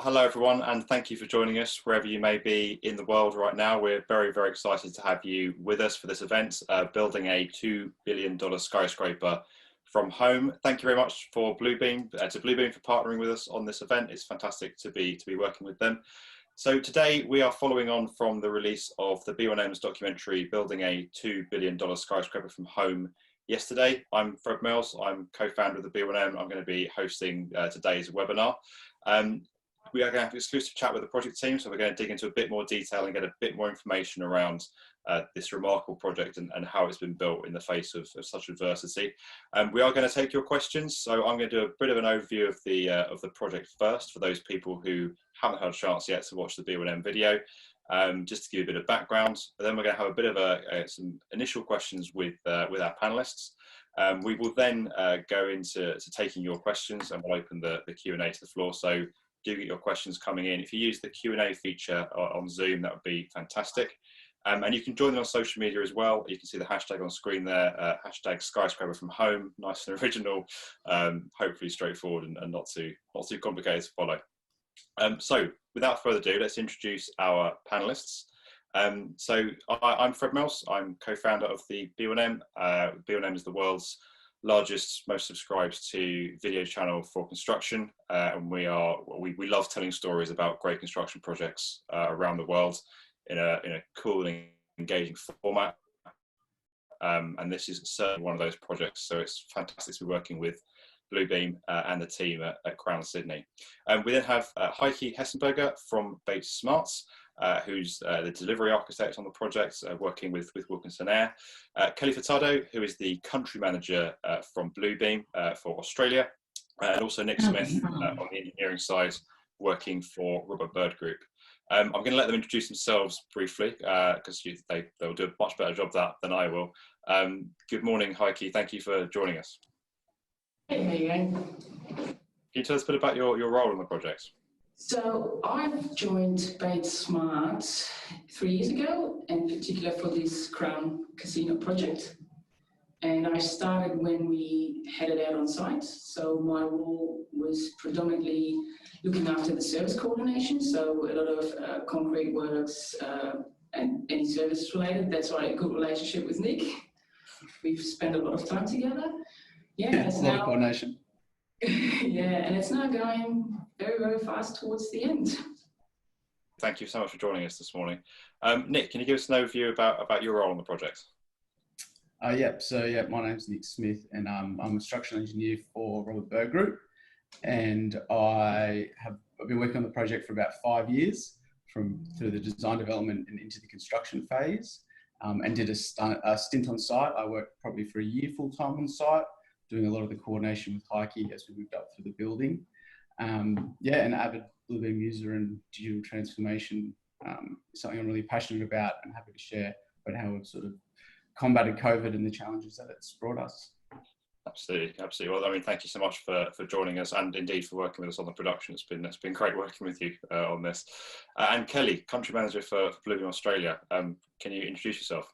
hello everyone, and thank you for joining us wherever you may be in the world right now. We're very, very excited to have you with us for this event, building a $2 billion skyscraper from home. Thank you very much for Bluebeam, to Bluebeam for partnering with us on this event. It's fantastic to be working with them. So today we are following on from the release of the B1M's documentary, Building a $2 billion Skyscraper from Home yesterday. I'm Fred Mills, I'm co-founder of the B1M. I'm going to be hosting today's webinar. We are going to have an exclusive chat with the project team, so we're going to dig into a bit more detail and get a bit more information around this remarkable project and how it's been built in the face of such adversity. We are going to take your questions, so I'm going to do a bit of an overview of the project first for those people who haven't had a chance yet to watch the B1M video, just to give you a bit of background. Then we're going to have a bit of some initial questions with our panelists. We will then go into taking your questions, and we'll open the Q&A to the floor. So do get your questions coming in. If you use the Q&A feature on Zoom, that would be fantastic. And you can join them on social media as well. You can see the hashtag on screen there, hashtag skyscraper from home, nice and original, hopefully straightforward and not too complicated to follow. So without further ado, let's introduce our panelists. So I'm Fred Mills, I'm co-founder of the B1M. B1M is the world's largest, most subscribed to video channel for construction, and we love telling stories about great construction projects around the world in a cool and engaging format, and this is certainly one of those projects, so it's fantastic to be working with Bluebeam and the team at Crown Sydney. We then have Heike Hessenberger from Bates Smarts, who's the delivery architect on the project, working with Wilkinson Air. Kelly Furtado, who is the country manager from Bluebeam for Australia, and also Nick Smith on the engineering side, working for Robert Bird Group. I'm going to let them introduce themselves briefly, because they'll do a much better job than I will. Good morning, Heike. Thank you for joining us. Hey, how you going? Can you tell us a bit about your role in the project? So I've joined Bates Smart 3 years ago, in particular for this Crown Casino project. And I started when we headed out on site. So my role was predominantly looking after the service coordination. So a lot of concrete works and any service related. That's why a good relationship with Nick. We've spent a lot of time together. Yeah, a lot of coordination. Yeah, and it's now going very, very fast towards the end. Thank you so much for joining us this morning. Nick, can you give us an overview about your role on the project? So my name's Nick Smith, and I'm a structural engineer for Robert Bird Group, and I've been working on the project for about 5 years, through the design development and into the construction phase, and did a stint on site. I worked probably for a year full time on site, doing a lot of the coordination with Heike as we moved up through the building. An avid Bluebeam user and digital transformation is something I'm really passionate about and happy to share about how we've sort of combated COVID and the challenges that it's brought us. Absolutely. Well, I mean, thank you so much for joining us, and indeed for working with us on the production. It's been great working with you on this. And Kelly, country manager for Bluebeam Australia. Can you introduce yourself?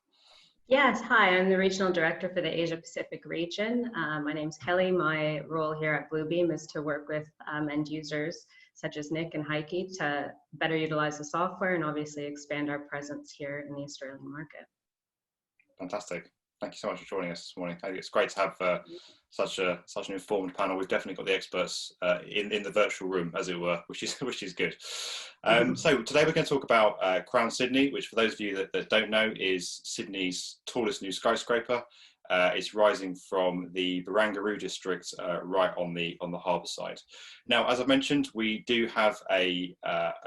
Yes, hi, I'm the Regional Director for the Asia Pacific region. My name's Kelly. My role here at Bluebeam is to work with end users such as Nick and Heike to better utilize the software and obviously expand our presence here in the Australian market. Fantastic. Thank you so much for joining us this morning. I think it's great to have such an informed panel. We've definitely got the experts in the virtual room, as it were, which is good. So today we're going to talk about Crown Sydney, which for those of you that don't know is Sydney's tallest new skyscraper. It's rising from the Barangaroo district right on the harbour side. Now, as I mentioned, we do have a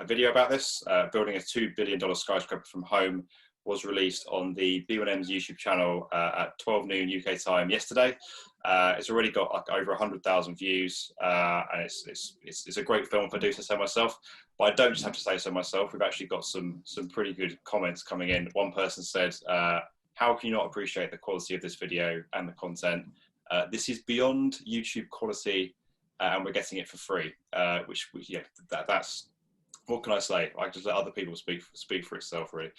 video about this. Building a $2 billion skyscraper from home was released on the B1M's YouTube channel at 12 noon UK time yesterday. It's already got like over 100,000 views, and it's a great film if I do say myself. But I don't just have to say so myself. We've actually got some pretty good comments coming in. One person said, "How can you not appreciate the quality of this video and the content? This is beyond YouTube quality, and we're getting it for free." That's. What can I say? I just let other people speak for itself, really.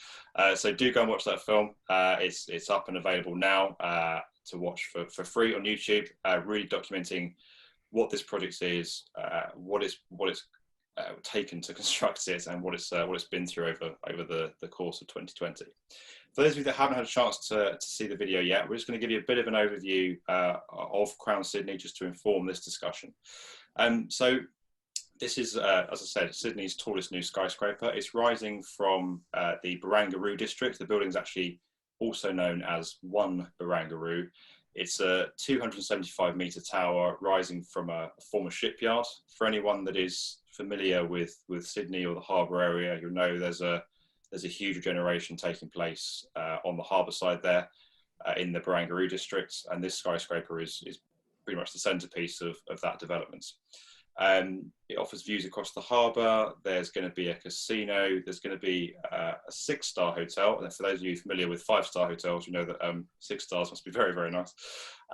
So do go and watch that film. It's up and available now to watch for free on YouTube. Really documenting what this project is, what it's taken to construct it and what it's been through over the course of 2020. For those of you that haven't had a chance to see the video yet, we're just going to give you a bit of an overview of Crown Sydney just to inform this discussion. So this is, as I said, Sydney's tallest new skyscraper. It's rising from the Barangaroo district. The building's actually also known as 1 Barangaroo. It's a 275-metre tower rising from a former shipyard. For anyone that is familiar with Sydney or the harbour area, you'll know there's a huge regeneration taking place on the harbour side there in the Barangaroo district, and this skyscraper is pretty much the centrepiece of that development. It offers views across the harbour. There's going to be a casino. There's going to be a 6-star hotel. And for those of you familiar with 5-star hotels, you know that 6 stars must be very, very nice.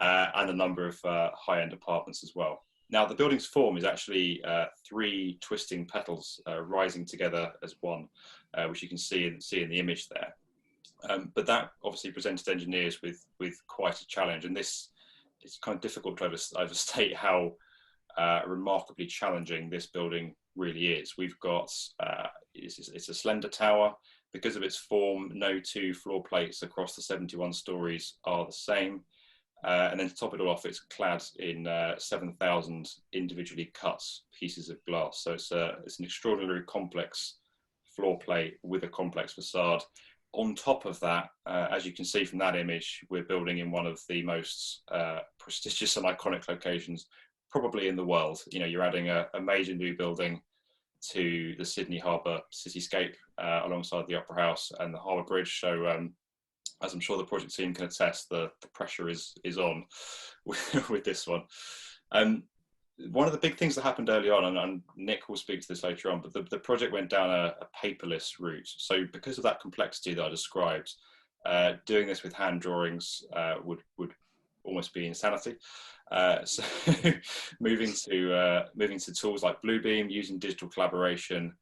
And a number of high-end apartments as well. Now, the building's form is actually 3 twisting petals rising together as one, which you can see in the image there. But that obviously presented engineers with quite a challenge. And this is kind of difficult to overstate how remarkably challenging this building really is. We've got, it's a slender tower. Because of its form, no 2 floor plates across the 71 stories are the same. And then to top it all off, it's clad in 7,000 individually cut pieces of glass. So it's an extraordinarily complex floor plate with a complex facade. On top of that, as you can see from that image, we're building in one of the most prestigious and iconic locations probably in the world. You know, you're adding a major new building to the Sydney Harbour cityscape alongside the Opera House and the Harbour Bridge. So as I'm sure the project team can attest, the pressure is on with this one. One of the big things that happened early on, and Nick will speak to this later on, but the project went down a paperless route. So because of that complexity that I described, doing this with hand drawings would almost be insanity. So moving to tools like Bluebeam, using digital collaboration,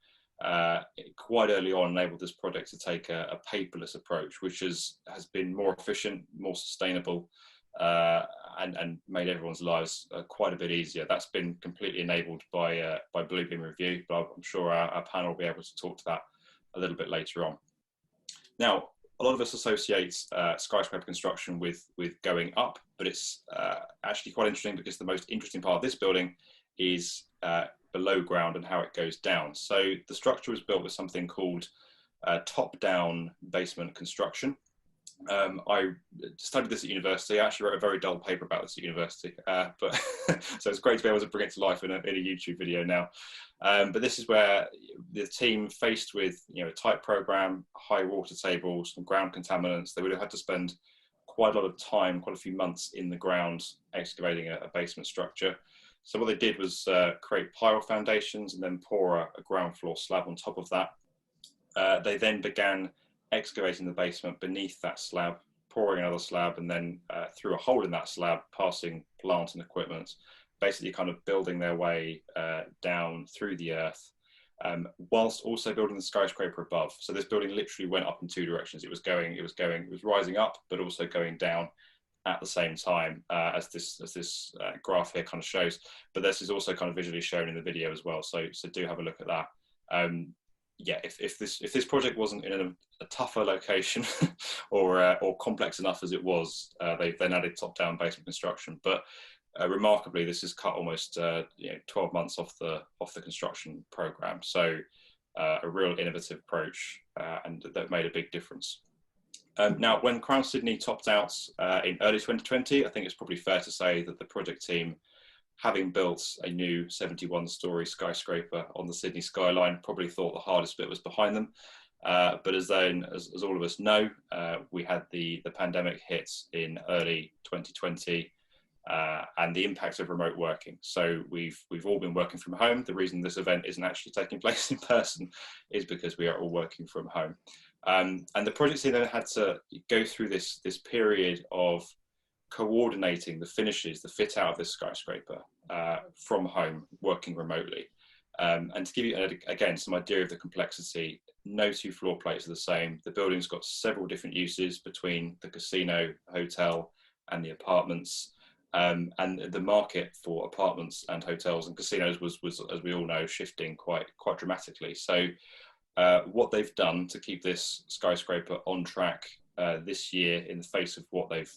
quite early on enabled this project to take a paperless approach, which has been more efficient, more sustainable, and made everyone's lives quite a bit easier. That's been completely enabled by Bluebeam Review, but I'm sure our panel will be able to talk to that a little bit later on. Now, a lot of us associate skyscraper construction with going up, but it's actually quite interesting because the most interesting part of this building is below ground and how it goes down. So the structure was built with something called top-down basement construction. I studied this at university. I actually wrote a very dull paper about this at university, but so it's great to be able to bring it to life in a YouTube video now. But this is where the team, faced with a tight program, high water tables, and ground contaminants, they would have had to spend quite a lot of time, quite a few months in the ground excavating a basement structure. So what they did was create pile foundations and then pour a ground floor slab on top of that. They then began excavating the basement beneath that slab, pouring another slab, and then through a hole in that slab, passing plant and equipment, basically kind of building their way down through the earth, whilst also building the skyscraper above. So this building literally went up in 2 directions. It was rising up, but also going down at the same time, as this graph here kind of shows. But this is also kind of visually shown in the video as well. So do have a look at that. Yeah, if this project wasn't in a tougher location or complex enough as it was, they've then added top-down basement construction. But remarkably, this has cut almost 12 months off the construction program. So a real innovative approach, and that made a big difference. Now, when Crown Sydney topped out in early 2020, I think it's probably fair to say that the project team, having built a new 71-story skyscraper on the Sydney skyline, probably thought the hardest bit was behind them. But as all of us know, we had the pandemic hit in early 2020, and the impact of remote working. So we've all been working from home. The reason this event isn't actually taking place in person is because we are all working from home. And the project team then had to go through this period of coordinating the finishes, the fit out of this skyscraper from home, working remotely. And to give you, again, some idea of the complexity, no 2 floor plates are the same. The building's got several different uses between the casino, hotel, and the apartments. And the market for apartments and hotels and casinos was, as we all know, shifting quite dramatically. So what they've done to keep this skyscraper on track this year, in the face of what they've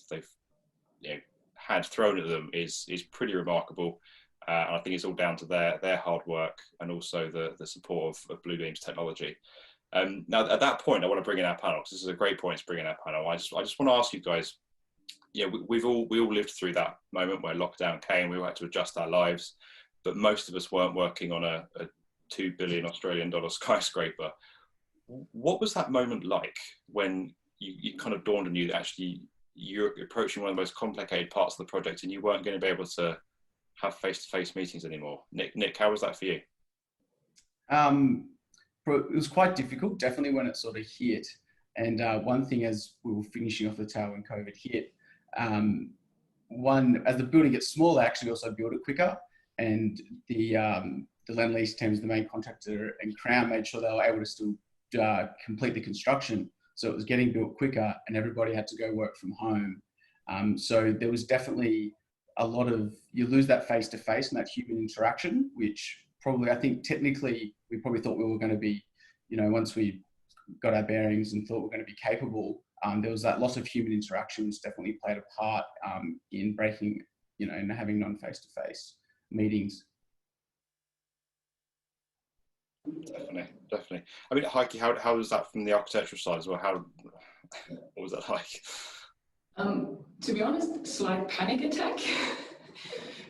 had thrown at them, is pretty remarkable. And I think it's all down to their hard work and also the support of Bluebeam's technology. Now, at that point, I want to bring in our panel, because this is a great point to bring in our panel. I just want to ask you guys, we all lived through that moment where lockdown came. We had to adjust our lives, but most of us weren't working on a $2 billion Australian dollar skyscraper. What was that moment like when you kind of dawned on you that actually you're approaching one of the most complicated parts of the project and you weren't going to be able to have face-to-face meetings anymore? Nick, how was that for you? It was quite difficult, definitely, when it sort of hit. And one thing, as we were finishing off the tail when COVID hit, as the building gets smaller, they actually also build it quicker. And the Lend Lease teams, the main contractor, and Crown made sure they were able to still complete the construction. So it was getting built quicker and everybody had to go work from home. So there was definitely a lot of, you lose that face-to-face and that human interaction, which probably, I think technically, we probably thought we were going to be, once we got our bearings and thought we were going to be capable, there was that loss of human interaction, which definitely played a part in breaking, and having non-face-to-face meetings. Definitely. I mean, Heike, how was that from the architectural side as well? What was that like? To be honest, slight panic attack,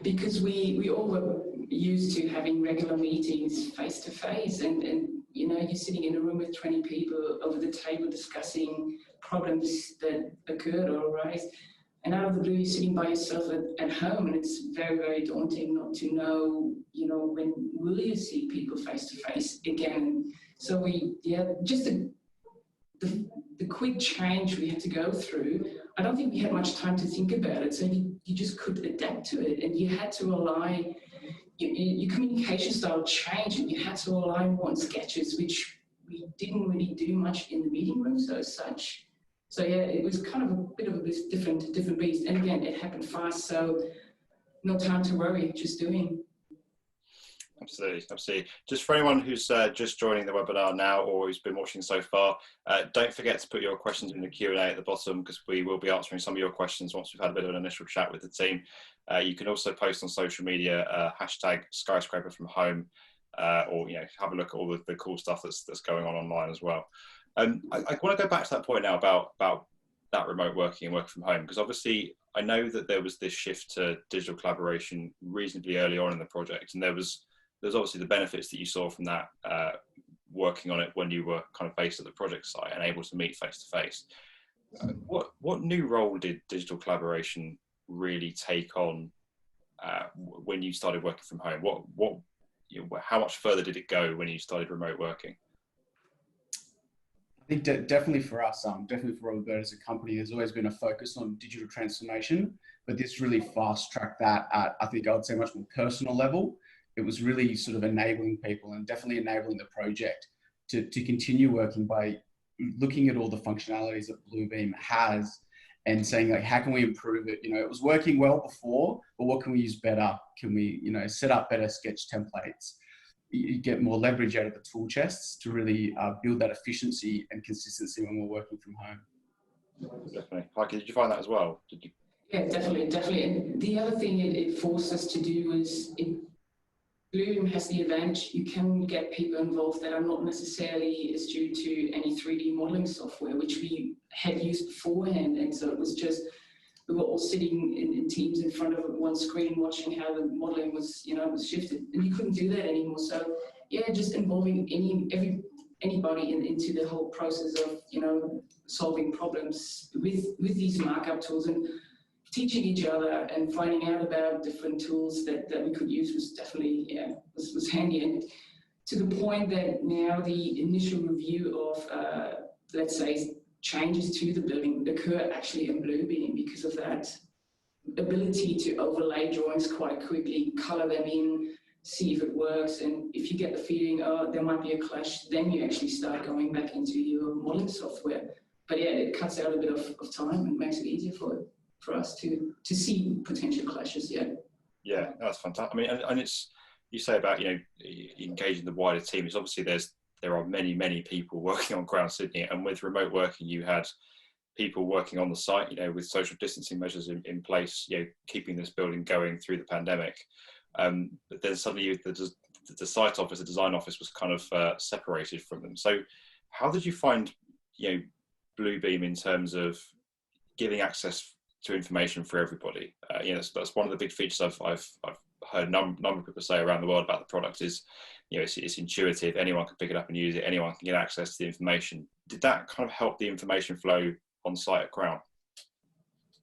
because we all were used to having regular meetings face to face, and you're sitting in a room with 20 people over the table discussing problems that occurred or arise, and out of the blue you're sitting by yourself at home, and it's very, very daunting not to know, when will you see people face to face again. So just the quick change we had to go through, I don't think we had much time to think about it, so you just could adapt to it, and you had to rely, your communication style changed, and you had to rely more on sketches, which we didn't really do much in the meeting room, so as such. So yeah, it was kind of a bit of a different beast, and again, it happened fast, so no time to worry, just doing. Absolutely. Just for anyone who's just joining the webinar now or who's been watching so far, don't forget to put your questions in the Q&A at the bottom, because we will be answering some of your questions once we've had a bit of an initial chat with the team. You can also post on social media, hashtag skyscraper from home, or have a look at all the cool stuff that's going on online as well. I want to go back to that point now about that remote working and working from home, because obviously I know that there was this shift to digital collaboration reasonably early on in the project, and there's obviously the benefits that you saw from that, working on it when you were kind of based at the project site and able to meet face to face. What new role did digital collaboration really take on when you started working from home? How much further did it go when you started remote working? I think definitely for us, definitely for Robert Bird as a company, there's always been a focus on digital transformation, but this really fast-tracked that at, I think I would say, much more personal level. It was really sort of enabling people and definitely enabling the project to continue working by looking at all the functionalities that Bluebeam has and saying, like, how can we improve it? It was working well before, but what can we use better? Can we, set up better sketch templates? You get more leverage out of the tool chests to really build that efficiency and consistency when we're working from home. Definitely. Heike, did you find that as well? Yeah, definitely. And the other thing it forced us to do is, Bluebeam has the advantage, you can get people involved that are not necessarily astute to any 3D modeling software, which we had used beforehand. And so it was just, we were all sitting in teams in front of one screen watching how the modeling was, was shifted. And you couldn't do that anymore. So yeah, just involving anybody into the whole process of, solving problems with these markup tools, and teaching each other and finding out about different tools that we could use was definitely, was handy. And to the point that now the initial review of, let's say, changes to the building occur actually in Bluebeam because of that ability to overlay drawings quite quickly, color them in, see if it works. And if you get the feeling, oh, there might be a clash, then you actually start going back into your modeling software. But yeah, it cuts out a bit of time and makes it easier for for us to see potential clashes. Yeah, that's fantastic. I mean, and it's, you say about, you know, engaging the wider team. It's obviously there are many people working on Ground Sydney, and with remote working, you had people working on the site, you know, with social distancing measures in place, you know, keeping this building going through the pandemic. But then suddenly the site office, the design office was kind of separated from them. So how did you find, you know, Bluebeam in terms of giving access to information for everybody? You know, that's one of the big features I've heard a number of people say around the world about the product is, you know, it's intuitive, anyone can pick it up and use it, anyone can get access to the information. Did that kind of help the information flow on site at Crown?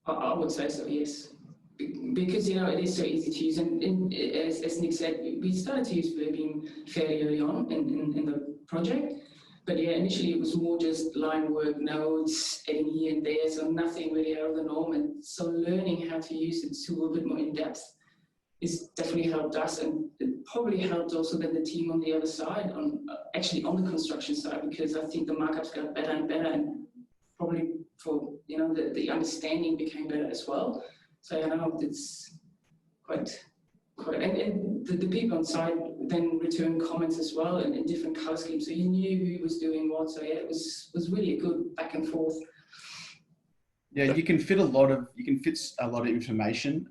I would say so, yes. Because, you know, it is so easy to use. And as Nick said, we started to use Bluebeam fairly early on in the project. But yeah, initially it was more just line work, notes, adding here and there, so nothing really out of the norm. And so learning how to use it to a bit more in depth is definitely helped us, and it probably helped also then the team on the other side, actually on the construction side, because I think the markups got better and better, and probably for, you know, the understanding became better as well. So I know it's quite, and the people on site then returned comments as well in different color schemes, so you knew who was doing what. So yeah, it was really a good back and forth. Yeah, you can fit a lot of information,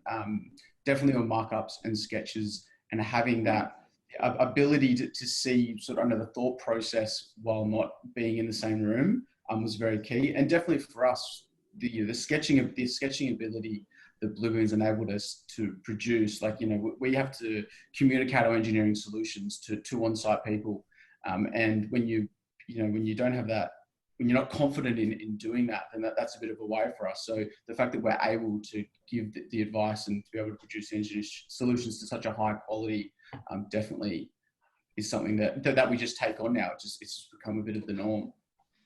definitely on markups and sketches, and having that ability to see sort of under the thought process while not being in the same room was very key. And definitely for us, the sketching ability that Bluebeam's enabled us to produce, like, you know, we have to communicate our engineering solutions to on-site people, and when you don't have that, when you're not confident in doing that, then that's a bit of a worry for us. So the fact that we're able to give the advice and to be able to produce engineering solutions to such a high quality definitely is something that we just take on now. It's just become a bit of the norm.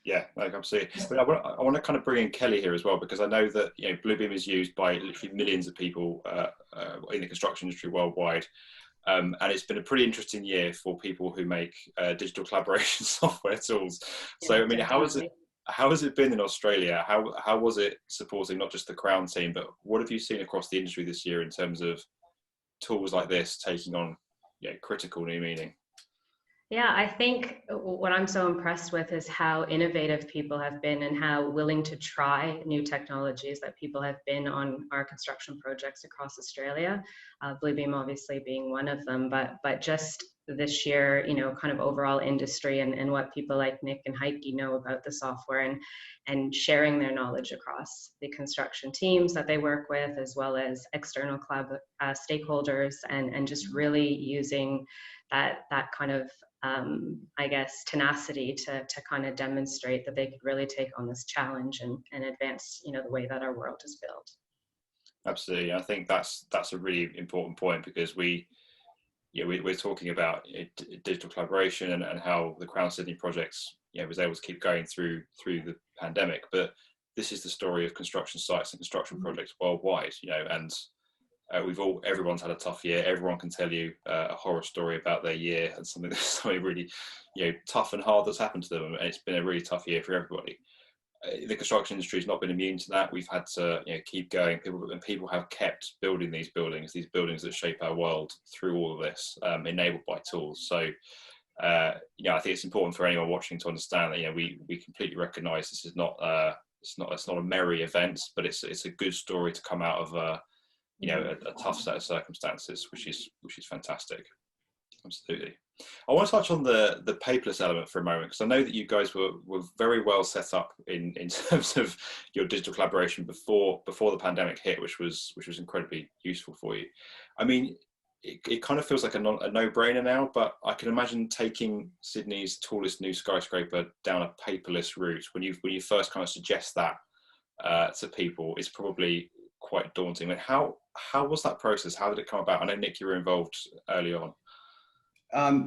Yeah, like absolutely. But I want to kind of bring in Kelly here as well, because I know that, you know, Bluebeam is used by literally millions of people in the construction industry worldwide. And it's been a pretty interesting year for people who make digital collaboration software tools. So, I mean, how has it been in Australia? How was it supporting not just the Crown team, but what have you seen across the industry this year in terms of tools like this taking on, you know, critical new meaning? Yeah, I think what I'm so impressed with is how innovative people have been and how willing to try new technologies that people have been on our construction projects across Australia. Bluebeam obviously being one of them, but just this year, you know, kind of overall industry and what people like Nick and Heike know about the software, and sharing their knowledge across the construction teams that they work with, as well as external stakeholders, and just really using that kind of I guess tenacity to kind of demonstrate that they could really take on this challenge and advance, you know, the way that our world is built. Absolutely. I think that's a really important point, because we're talking about digital collaboration and how the Crown Sydney projects, you know, was able to keep going through the pandemic. But this is the story of construction sites and construction projects worldwide, you know, and everyone's had a tough year. Everyone can tell you a horror story about their year and something really, you know, tough and hard that's happened to them. And it's been a really tough year for everybody. The construction industry has not been immune to that. We've had to, you know, keep going. People have kept building these buildings that shape our world through all of this, enabled by tools. So, you know, I think it's important for anyone watching to understand that, you know, we completely recognise this is not it's not a merry event, but it's a good story to come out of you know, a tough set of circumstances, which is fantastic. Absolutely. I want to touch on the paperless element for a moment, because I know that you guys were very well set up in terms of your digital collaboration before the pandemic hit, which was incredibly useful for you. I mean, it kind of feels like a no-brainer now, but I can imagine taking Sydney's tallest new skyscraper down a paperless route. When you first kind of suggest that to people, it's probably quite daunting. I mean, how was that process? How did it come about? I know, Nick, you were involved early on.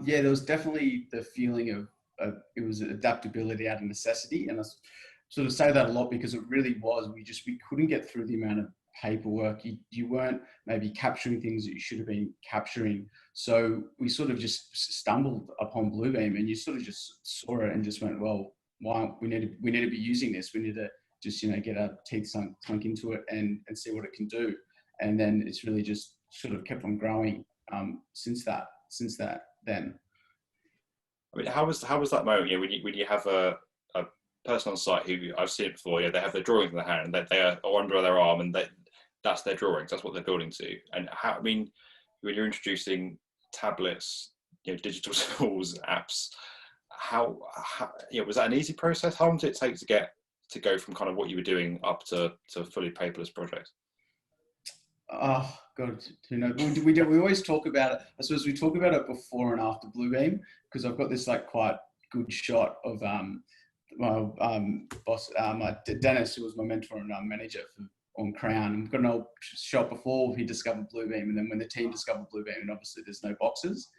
Yeah, there was definitely the feeling of it was adaptability out of necessity, and I sort of say that a lot because it really was. We couldn't get through the amount of paperwork. You weren't maybe capturing things that you should have been capturing. So we sort of just stumbled upon Bluebeam, and you sort of just saw it and just went, well, why we need to be using this. We need to just, you know, get our teeth sunk into it and see what it can do. And then it's really just sort of kept on growing since then. I mean, how was that moment? You know, when you have a person on site who I've seen it before, yeah, they have their drawings in their hand, they are under their arm, and that's their drawings. That's what they're building to. And how, I mean, when you're introducing tablets, you know, digital tools, apps, how you know, was that an easy process? How long did it take to go from kind of what you were doing up to fully paperless projects? Oh God, you know, we always talk about it. I suppose we talk about it before and after Bluebeam, because I've got this like quite good shot of my boss, Dennis, who was my mentor and manager on Crown. And we've got an old shot before he discovered Bluebeam, and then when the team discovered Bluebeam, and obviously there's no boxes.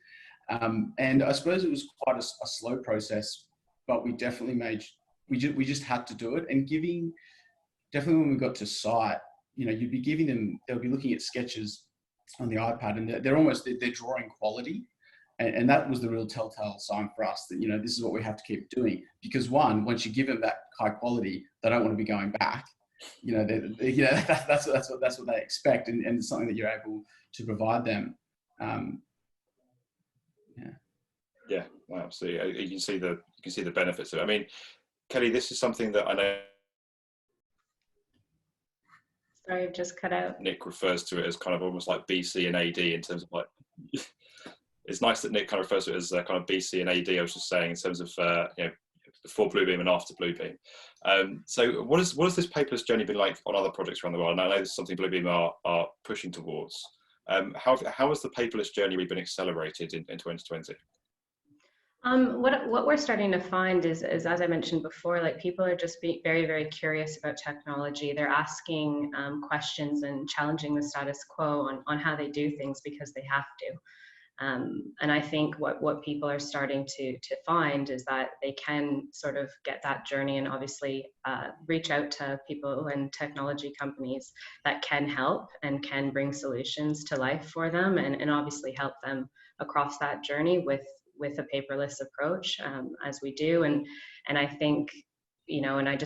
And I suppose it was quite a slow process, but we definitely we just had to do it. And definitely when we got to site, you know, you'd be giving them, they'll be looking at sketches on the iPad, and they're drawing quality. And that was the real telltale sign for us that, you know, this is what we have to keep doing. Because once you give them that high quality, they don't want to be going back. You know, that's what they expect, and it's something that you're able to provide them. Yeah, absolutely. You can see the benefits of it. I mean, Kelly, this is something that I know. Sorry, I've just cut out. Nick refers to it as kind of almost like BC and AD in terms of like. It's nice that Nick kind of refers to it as kind of BC and AD. I was just saying in terms of you know, before Bluebeam and after Bluebeam. So what has this paperless journey been like on other projects around the world? And I know this is something Bluebeam are pushing towards. How has the paperless journey really been accelerated in 2020? What we're starting to find is, as I mentioned before, like people are just being very, very curious about technology. They're asking questions and challenging the status quo on how they do things because they have to. And I think what people are starting to find is that they can sort of get that journey and obviously reach out to people and technology companies that can help and can bring solutions to life for them, and obviously help them across that journey with a paperless approach, as we do. And I think, you know, and I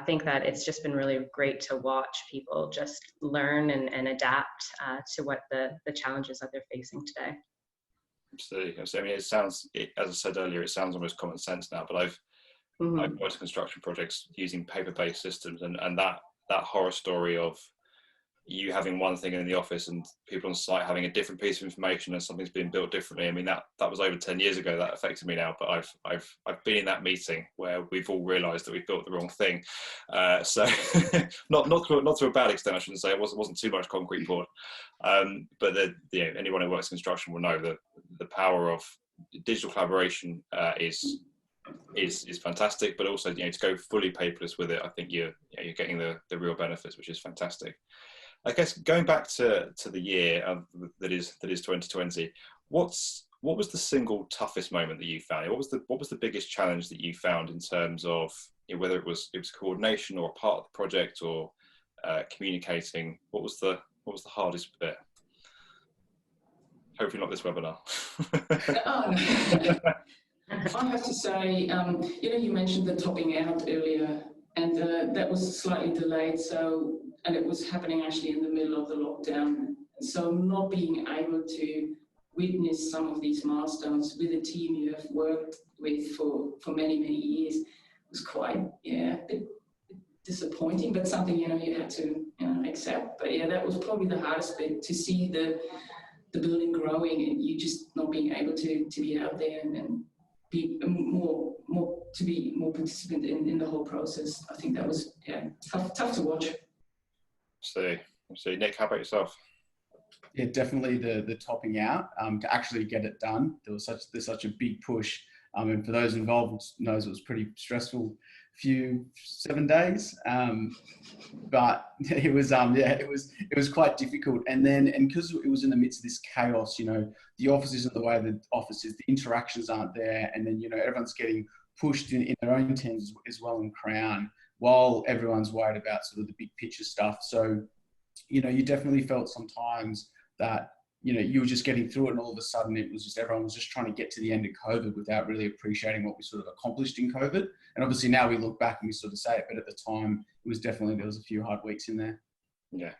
think that it's just been really great to watch people just learn and adapt to what the challenges that they're facing today. Absolutely. I mean, as I said earlier, it sounds almost common sense now, but I've worked on construction projects using paper-based systems, and that horror story of you having one thing in the office and people on site having a different piece of information and something's being built differently. I mean, that was over 10 years ago. That affected me now, but I've been in that meeting where we've all realised that we built the wrong thing. So not to a bad extent, I shouldn't say. It wasn't too much concrete poured. But anyone who works in construction will know that the power of digital collaboration is fantastic, but also, you know, to go fully paperless with it, I think you're getting the real benefits, which is fantastic. I guess going back to the year that is 2020, what was the single toughest moment that you found? What was the biggest challenge that you found in terms of, you know, whether it was coordination or a part of the project or communicating? What was the hardest bit? Hopefully not this webinar. I have to say, you know, you mentioned the topping out earlier, and that was slightly delayed. And it was happening actually in the middle of the lockdown. So not being able to witness some of these milestones with a team you have worked with for many, many years was quite, a bit disappointing, but something, you know, you had to, you know, accept. But yeah, that was probably the hardest bit, to see the building growing and you just not being able to be out there and be more participant in the whole process. I think that was tough to watch. So Nick, how about yourself? Yeah, definitely the topping out to actually get it done. There's such a big push, and for those involved knows it was pretty stressful. 7 days, but it was quite difficult. And because it was in the midst of this chaos, you know, the office isn't the way the office is, the interactions aren't there, and then, you know, everyone's getting pushed in their own teams as well in Crown, while everyone's worried about sort of the big picture stuff. So, you know, you definitely felt sometimes that you were just getting through it, and all of a sudden it was just everyone was just trying to get to the end of COVID without really appreciating what we sort of accomplished in COVID. And obviously now we look back and we sort of say it, but at the time it was definitely, there was a few hard weeks in there. Yeah,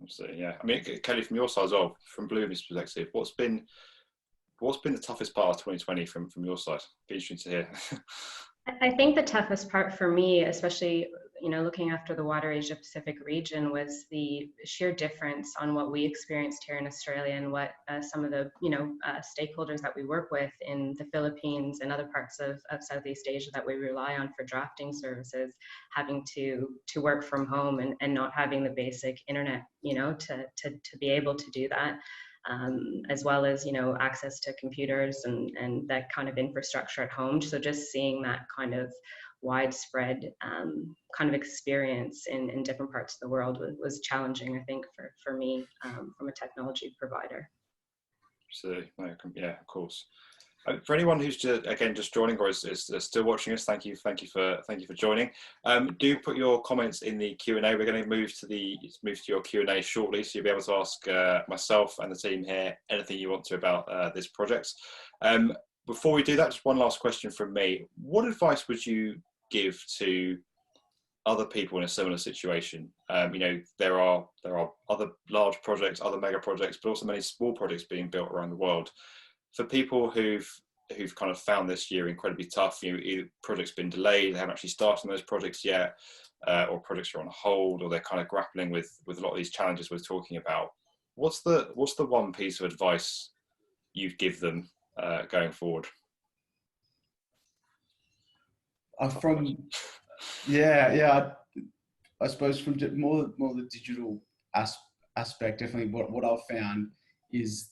absolutely. Yeah, I mean, Kelly, from your side as well, from Bluebeam's perspective, what's been the toughest part of 2020 from your side? Be interesting to hear. I think the toughest part for me, especially, looking after the Water Asia Pacific region, was the sheer difference on what we experienced here in Australia and what some of the, stakeholders that we work with in the Philippines and other parts of Southeast Asia that we rely on for drafting services, having to work from home and not having the basic internet, to be able to do that. As well as, access to computers and that kind of infrastructure at home. So just seeing that kind of widespread kind of experience in different parts of the world was challenging, I think, for me from a technology provider. So, yeah, of course. For anyone who's just joining or is still watching us, thank you for joining. Do put your comments in the Q&A. We're going to move to your Q&A shortly, so you'll be able to ask myself and the team here anything you want to about this project. Before we do that, just one last question from me. What advice would you give to other people in a similar situation? There are other large projects, other mega projects, but also many small projects being built around the world. For people who've kind of found this year incredibly tough, either projects been delayed, they haven't actually started on those projects yet, or projects are on hold, or they're kind of grappling with a lot of these challenges we're talking about. What's the one piece of advice you'd give them going forward? I suppose from more the digital aspect, definitely what I've found is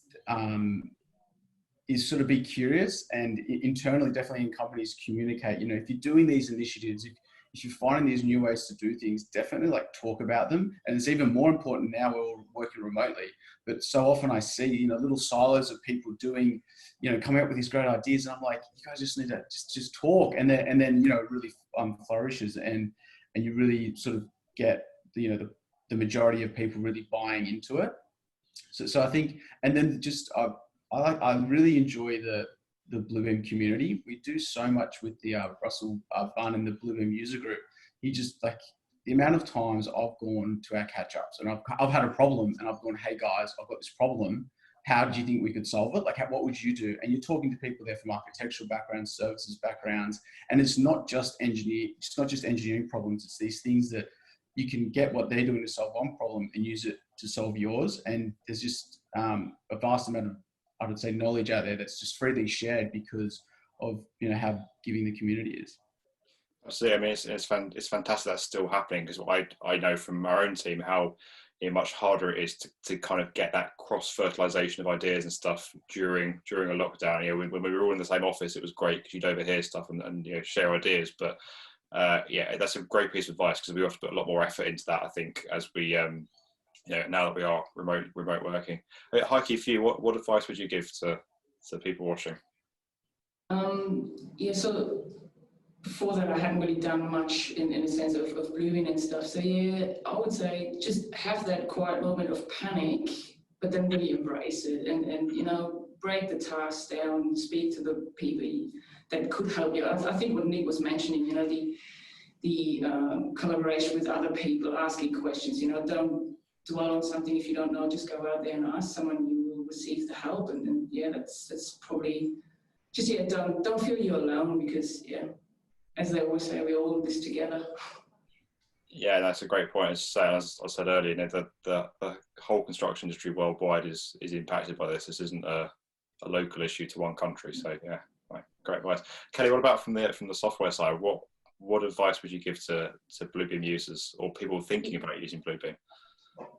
sort of be curious, and internally, definitely in companies, communicate. If you're doing these initiatives, if you're finding these new ways to do things, definitely talk about them. And it's even more important now we're all working remotely. But so often I see, little silos of people doing, coming up with these great ideas, and I'm like, you guys just need to just talk, and then it really flourishes, and you really sort of get the majority of people really buying into it. So I think, and then just I really enjoy the Bluebeam community. We do so much with the Russell Bunn and the Bluebeam user group. He just the amount of times I've gone to our catch-ups and I've had a problem and I've gone, hey guys, I've got this problem. How do you think we could solve it? What would you do? And you're talking to people there from architectural backgrounds, services backgrounds, and it's not just engineering problems. It's these things that you can get what they're doing to solve one problem and use it to solve yours. And there's just a vast amount of, I would say, knowledge out there that's just freely shared because of how giving the community is. Absolutely. I mean, it's fantastic that's still happening, because I know from our own team how much harder it is to kind of get that cross-fertilization of ideas and stuff during a lockdown. When we were all in the same office, it was great because you'd overhear stuff and share ideas. But that's a great piece of advice, because we have to put a lot more effort into that, I think, as we now that we are remote working. Heike, for you, what advice would you give to people watching? So before that, I hadn't really done much in a sense of Bluebeam and stuff. So I would say just have that quiet moment of panic, but then really embrace it and break the task down, speak to the people that could help you. I think what Nick was mentioning, the collaboration with other people, asking questions. Don't dwell on something if you don't know. Just go out there and ask someone. You will receive the help, and that's probably just don't feel you're alone, because as they always say, we're all in this together. Yeah, that's a great point. As I said earlier, the whole construction industry worldwide is impacted by this. This isn't a local issue to one country. So great advice. Kelly, what about from the software side? What advice would you give to Bluebeam users or people thinking about using Bluebeam?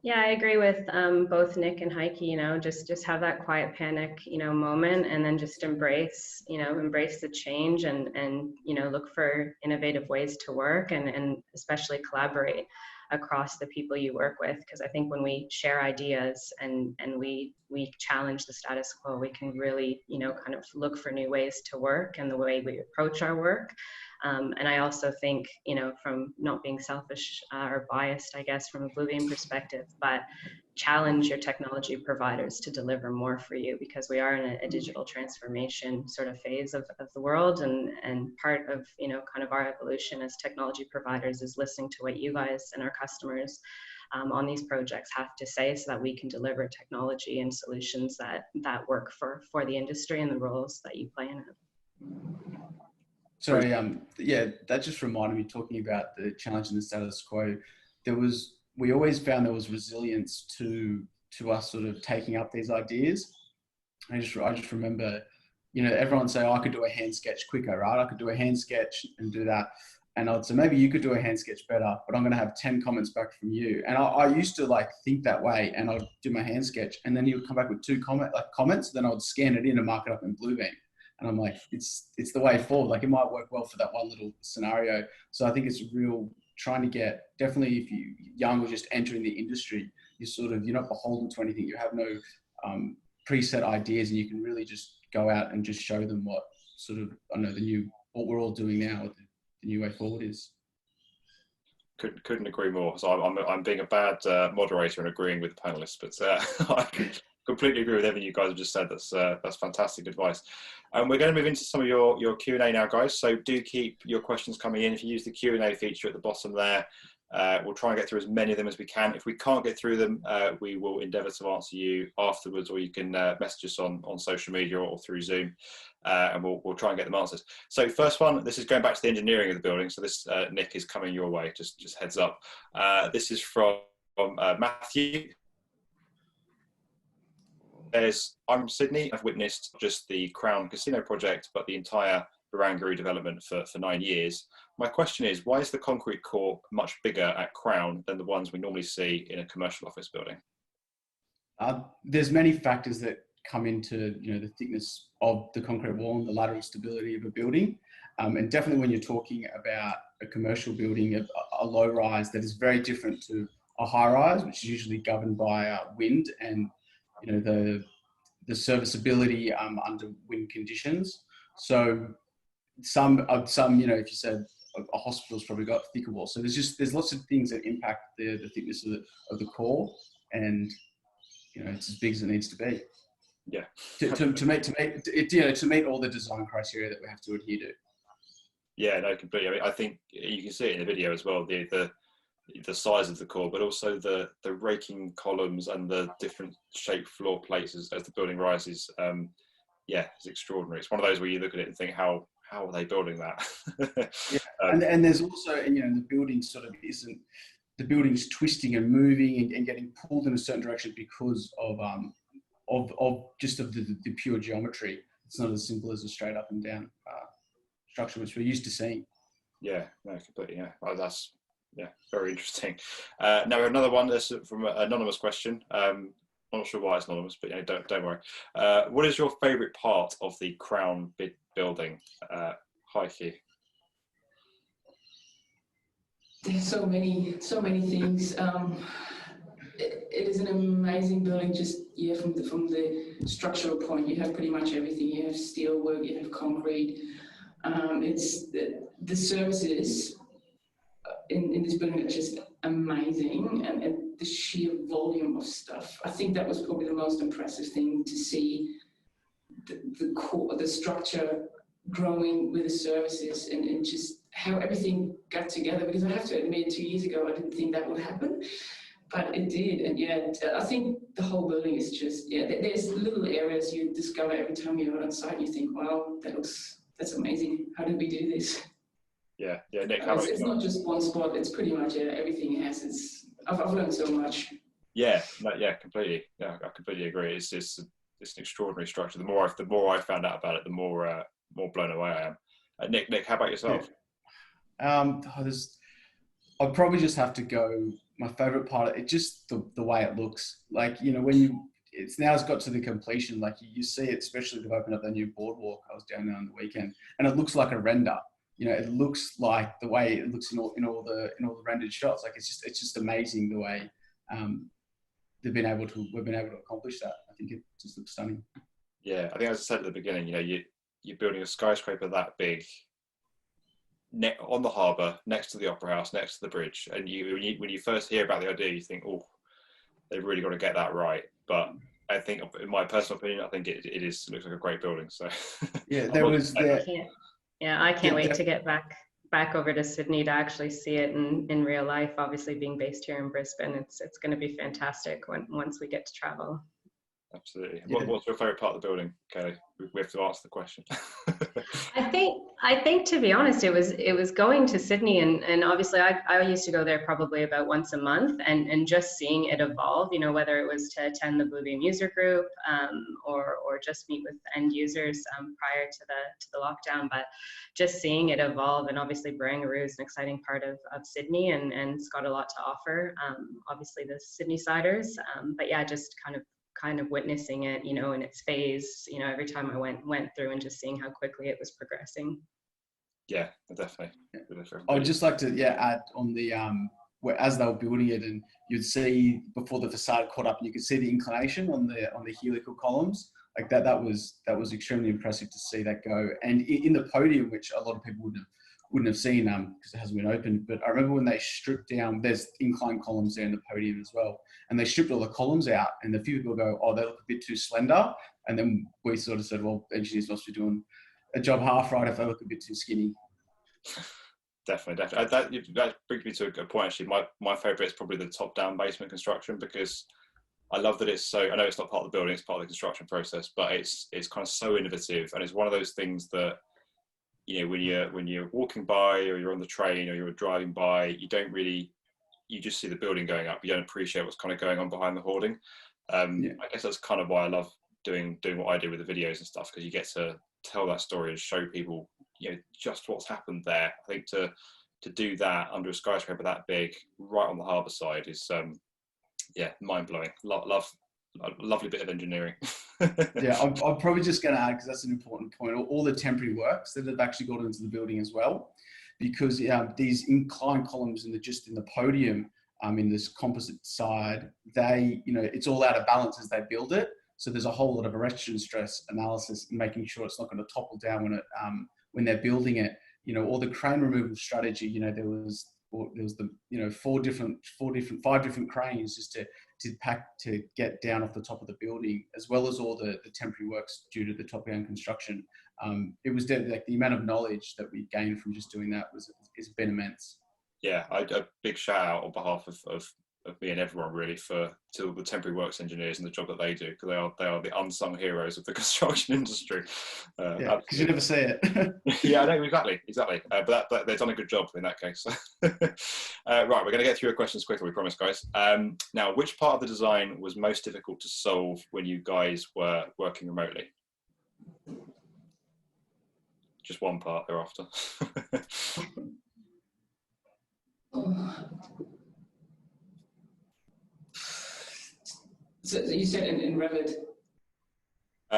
Yeah, I agree with both Nick and Heike. Just have that quiet panic, moment, and then just embrace the change and look for innovative ways to work and especially collaborate across the people you work with. Because I think when we share ideas and we we challenge the status quo, we can really, you know, kind of look for new ways to work and the way we approach our work. And I also think, you know, from not being selfish or biased, I guess, from a Bluebeam perspective, but challenge your technology providers to deliver more for you, because we are in a digital transformation sort of phase of the world. And part of, you know, kind of our evolution as technology providers is listening to what you guys and our customers on these projects have to say, so that we can deliver technology and solutions that work for the industry and the roles that you play in it. Sorry, yeah, that just reminded me, talking about the challenge in the status quo. We always found there was resilience to us sort of taking up these ideas. I just remember, you know, everyone say, oh, I could do a hand sketch quicker, right? I could do a hand sketch and do that. And I'd say, maybe you could do a hand sketch better, but I'm going to have 10 comments back from you. And I used to like think that way, and I'd do my hand sketch, and then he would come back with 2 comments. Then I would scan it in and mark it up in Bluebeam. And I'm like, it's the way forward. Like, it might work well for that one little scenario. So I think it's real trying to get, definitely if you're young or just entering the industry, you're not beholden to anything. You have no preset ideas, and you can really just go out and just show them what sort of, I don't know, what we're all doing now, what the new way forward is. Couldn't agree more. So I'm being a bad moderator and agreeing with the panelists, but I completely agree with everything you guys have just said. That's fantastic advice. And we're going to move into some of your Q&A now, guys. So do keep your questions coming in. If you use the Q&A feature at the bottom there, we'll try and get through as many of them as we can. If we can't get through them, we will endeavour to answer you afterwards, or you can message us on social media or through Zoom, and we'll try and get them answered. So first one, this is going back to the engineering of the building. So this, Nick, is coming your way, just heads up. This is from Matthew. I'm from Sydney. I've witnessed just the Crown Casino project, but the entire Barangaroo development for 9 years. My question is, why is the concrete core much bigger at Crown than the ones we normally see in a commercial office building? There's many factors that come into, you know, the thickness of the concrete wall and the lateral stability of a building. And definitely when you're talking about a commercial building, a low rise, that is very different to a high rise, which is usually governed by wind and, you know, the serviceability under wind conditions. So some, you know, if you said a hospital's probably got thicker walls. So there's lots of things that impact the thickness of the core, and, you know, it's as big as it needs to be. Yeah. to meet all the design criteria that we have to adhere to. Yeah, no, completely. I mean, I think you can see it in the video as well, the size of the core, but also the raking columns and the different shaped floor plates as the building rises. Yeah, it's extraordinary. It's one of those where you look at it and think, how are they building that? Yeah. And there's also, you know, the building sort of isn't, the building's twisting and moving and getting pulled in a certain direction because of the pure geometry. It's not as simple as a straight up and down structure, which we're used to seeing. Yeah, no, completely. Yeah, well, that's very interesting. Now we have another one. This is from an anonymous question. I'm not sure why it's anonymous, but don't worry. What is your favourite part of the Crown building? Heike. There's so many things. It is an amazing building. Just from the structural point, you have pretty much everything. You have steel work, you have concrete. It's the services in this building are just amazing, and the sheer volume of stuff. I think that was probably the most impressive thing, to see the core, the structure growing with the services, and just how everything got together. Because I have to admit, 2 years ago, I didn't think that would happen, but it did. And I think the whole building is just, there's little areas you discover every time you're on site. You think, wow, that's amazing. How did we do this? Yeah, Nick, it's not just one spot. It's pretty much everything has its. I've learned so much. Yeah, completely. Yeah, I completely agree. It's an extraordinary structure. The more I found out about it, the more blown away I am. Nick, how about yourself? I'd probably just have to go. My favourite part of it, just the way it looks. Like, you know, when it's got to the completion. Like you see it, especially they've opened up the new boardwalk. I was down there on the weekend, and it looks like a render. You know, it looks like the way it looks in all the rendered shots. Like it's just amazing the way we've been able to accomplish that. I think it just looks stunning. Yeah, I think as I said at the beginning, you're building a skyscraper that big on the harbour, next to the Opera House, next to the bridge, and when you first hear about the idea, you think, oh, they've really got to get that right. But I think, in my personal opinion, I think it looks like a great building. So yeah, I can't wait to get back over to Sydney to actually see it in real life. Obviously, being based here in Brisbane, it's going to be fantastic once we get to travel. Absolutely. Yeah. What's your favourite part of the building, Kelly? We have to answer the question. I think to be honest, it was going to Sydney, and obviously I used to go there probably about once a month, and just seeing it evolve, whether it was to attend the Bluebeam user group, or just meet with end users prior to the lockdown, but just seeing it evolve. And obviously Barangaroo is an exciting part of Sydney, and it's got a lot to offer, obviously the Sydney siders, but yeah, just kind of witnessing it, in its phase, every time I went through, and just seeing how quickly it was progressing. Yeah, definitely. I would just like to add on the where as they were building it, and you'd see before the facade caught up, and you could see the inclination on the helical columns. Like that was extremely impressive to see that go. And in the podium, which a lot of people wouldn't have seen because it hasn't been opened. But I remember when they stripped down, there's inclined columns there in the podium as well, and they stripped all the columns out, and a few people go, oh, they look a bit too slender. And then we sort of said, well, engineers must be doing a job half right if they look a bit too skinny. Definitely. That brings me to a point, actually. My favourite is probably the top-down basement construction, because I love that it's so, I know it's not part of the building, it's part of the construction process, but it's kind of so innovative, and it's one of those things that, when you're walking by, or you're on the train, or you're driving by, you just see the building going up. You don't appreciate what's kind of going on behind the hoarding. I guess that's kind of why I love doing what I do with the videos and stuff, because you get to tell that story and show people, just what's happened there. I think to do that under a skyscraper that big, right on the harbour side, is mind blowing. Lovely bit of engineering. Yeah, I'm probably just going to add, because that's an important point, all the temporary works that have actually gone into the building as well, because these inclined columns in the podium, in this composite side, it's all out of balance as they build it. So there's a whole lot of erection stress analysis, and making sure it's not going to topple down when they're building it. All the crane removal strategy. There was the 5 different cranes just to get down off the top of the building, as well as all the temporary works due to the top down construction. It was like the amount of knowledge that we gained from just doing that has been immense. Yeah, a big shout out on behalf of me and everyone, really, to the temporary works engineers and the job that they do, because they are the unsung heroes of the construction industry. Because you never see it. Yeah, I know, exactly. But they've done a good job in that case. Right, we're going to get through your questions quickly, we promise, guys. Now, which part of the design was most difficult to solve when you guys were working remotely? Just one part thereafter. So you said in Revit?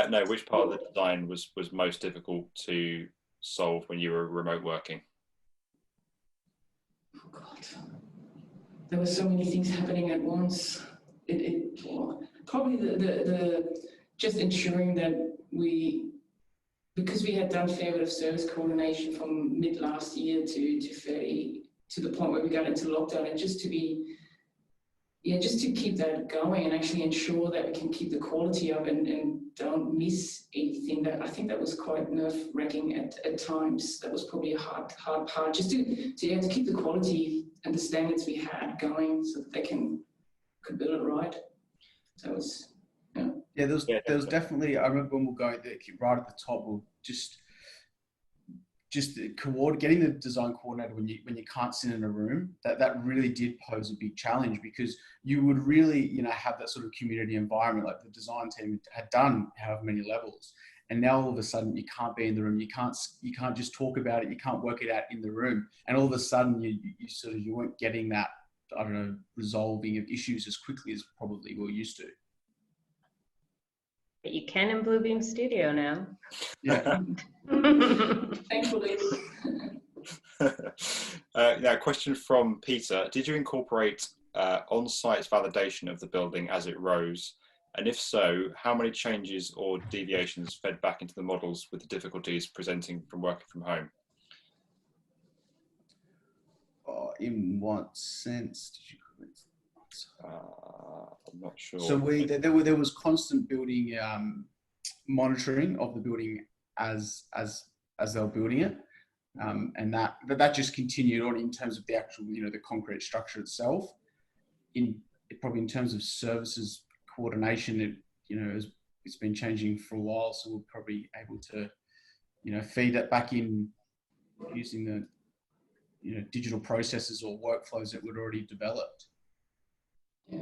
No, which part of the design was most difficult to solve when you were remote working? Oh God, there were so many things happening at once. Probably the just ensuring that because we had done a fair bit of service coordination from mid last year to the point where we got into lockdown, and just to keep that going and actually ensure that we can keep the quality up and don't miss anything. That I think that was quite nerve-wracking at times. That was probably a hard part, just to keep the quality and the standards we had going, so that they could build it right. So it was, yeah. There was definitely. I remember when we'll go right at the top, we'll just getting the design coordinator when you can't sit in a room, that really did pose a big challenge, because you would really have that sort of community environment like the design team had done however many levels, and now all of a sudden you can't be in the room, you can't just talk about it, you can't work it out in the room, and all of a sudden you weren't getting that, I don't know, resolving of issues as quickly as probably we're used to. But you can in Bluebeam Studio now. Yeah. Thankfully. Now, a question from Peter. Did you incorporate on-site validation of the building as it rose? And if so, how many changes or deviations fed back into the models with the difficulties presenting from working from home? In what sense did you? I'm not sure. So there was constant building monitoring of the building as they were building it, and that just continued on in terms of the actual, the concrete structure itself. Probably in terms of services coordination, it's been changing for a while, so we're probably able to feed that back in using the digital processes or workflows that we'd already developed. Yeah.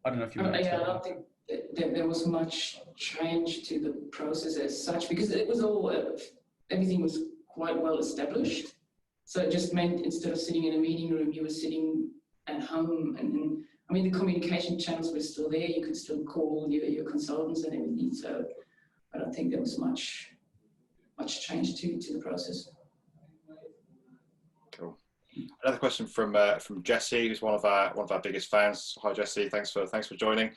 I don't know if you want to I don't think that there was much change to the process as such, because it was all everything was quite well established. So it just meant instead of sitting in a meeting room, you were sitting at home, and I mean the communication channels were still there. You could still call your consultants and everything. So I don't think there was much change to the process. Cool. Another question from Jesse, who's one of our biggest fans. Hi Jesse, thanks for joining.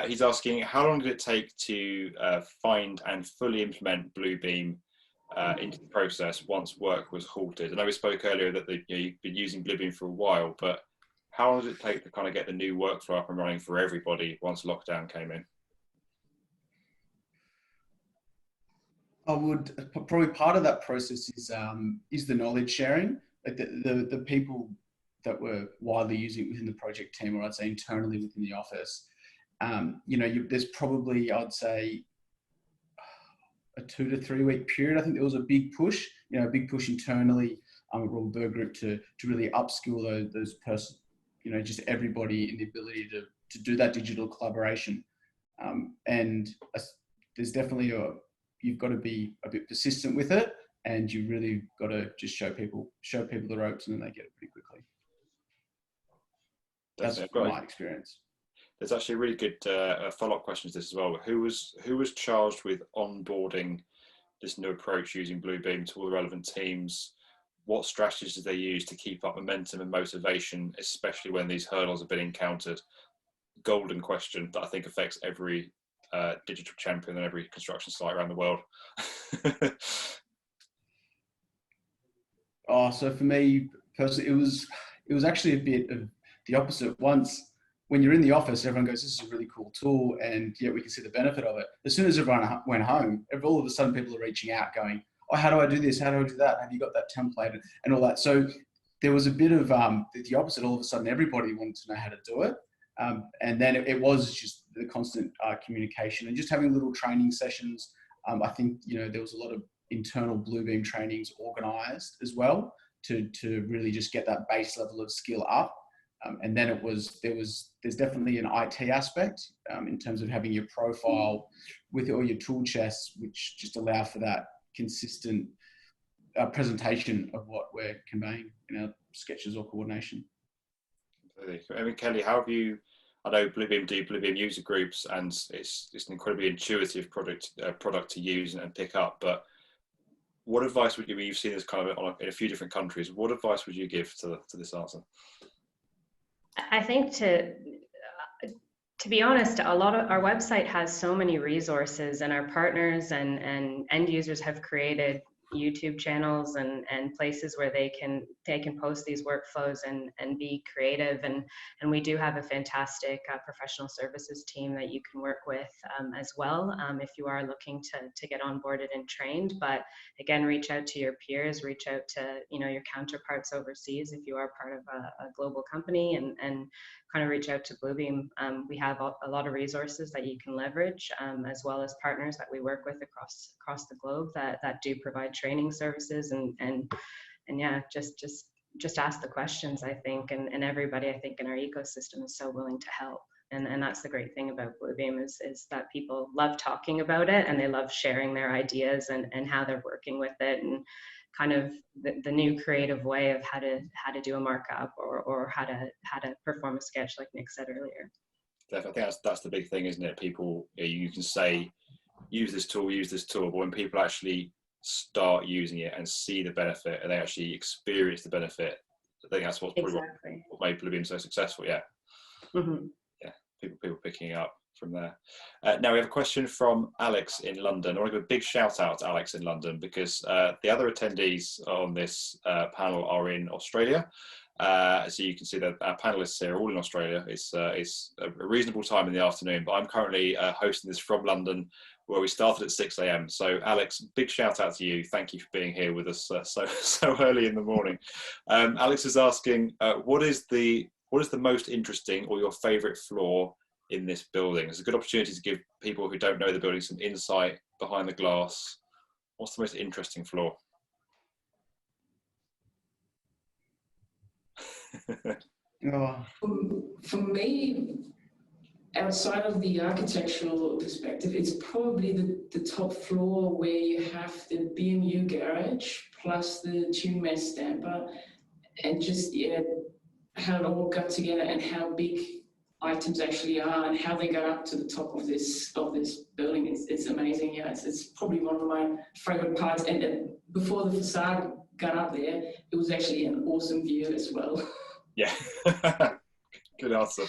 He's asking, how long did it take to find and fully implement Bluebeam into the process once work was halted? I know we spoke earlier that you've been using Bluebeam for a while, but how long did it take to kind of get the new workflow up and running for everybody once lockdown came in? I would probably, part of that process is the knowledge sharing. Like the people that were widely using it within the project team, or I'd say internally within the office, there's probably, I'd say, a 2 to 3 week period. I think there was a big push, internally at Robert Berg Group to really upskill those persons, just everybody in the ability to do that digital collaboration. And there's definitely you've got to be a bit persistent with it, and you really got to just show people the ropes, and then they get it pretty quickly. That's my experience. There's actually a really good follow-up question to this as well. Who was charged with onboarding this new approach using Bluebeam to all the relevant teams? What strategies did they use to keep up momentum and motivation, especially when these hurdles have been encountered? Golden question that I think affects every digital champion and every construction site around the world. So for me personally, it was actually a bit of the opposite. Once, when you're in the office, everyone goes, "This is a really cool tool," and yeah, we can see the benefit of it. As soon as everyone went home, all of a sudden people are reaching out, going, "Oh, how do I do this? How do I do that? Have you got that template?" and all that. So there was a bit of the opposite. All of a sudden, everybody wanted to know how to do it, and then it was just the constant communication and just having little training sessions. I think there was a lot of internal Bluebeam trainings organised as well to really just get that base level of skill up. And then there's definitely an IT aspect in terms of having your profile with all your tool chests, which just allow for that consistent presentation of what we're conveying in our sketches or coordination. I mean, Kelly, how have you? I know Bluebeam do Bluebeam user groups, and it's an incredibly intuitive product to use and pick up. But what advice would you? You've seen this kind of in a few different countries. What advice would you give to this answer? I think to be honest, a lot of our website has so many resources, and our partners and end users have created YouTube channels and places where they can post these workflows and be creative, and we do have a fantastic professional services team that you can work with as well if you are looking to get onboarded and trained. But again, reach out to your peers, reach out to your counterparts overseas if you are part of a global company, and kind of reach out to Bluebeam. We have a lot of resources that you can leverage, as well as partners that we work with across the globe that do provide training services, and yeah, just ask the questions, I think, and everybody, I think, in our ecosystem is so willing to help. And that's the great thing about Bluebeam is that people love talking about it, and they love sharing their ideas and how they're working with it, and kind of the new creative way of how to do a markup or how to perform a sketch, like Nick said earlier. Definitely, I think that's the big thing, isn't it? People, you can say, use this tool, but when people actually start using it and see the benefit, and they actually experience the benefit, I think that's what's probably Exactly. what made Bluebeam so successful. Yeah. Mm-hmm. Yeah. People picking it up from there. Now we have a question from Alex in London. I want to give a big shout out to Alex in London because the other attendees on this panel are in Australia. So you can see that our panelists here are all in Australia. It's a reasonable time in the afternoon, but I'm currently hosting this from London, where we started at 6 a.m. So Alex, big shout out to you. Thank you for being here with us so early in the morning. Alex is asking, what is the most interesting or your favourite floor in this building? It's a good opportunity to give people who don't know the building some insight behind the glass. What's the most interesting floor? Oh, For me, outside of the architectural perspective, it's probably the top floor where you have the BMU garage plus the tune mesh stamper, and just how it all got together and how big items actually are and how they go up to the top of this building. It's amazing. Yeah, it's probably one of my favorite parts. And before the facade got up there, it was actually an awesome view as well. Yeah, good answer.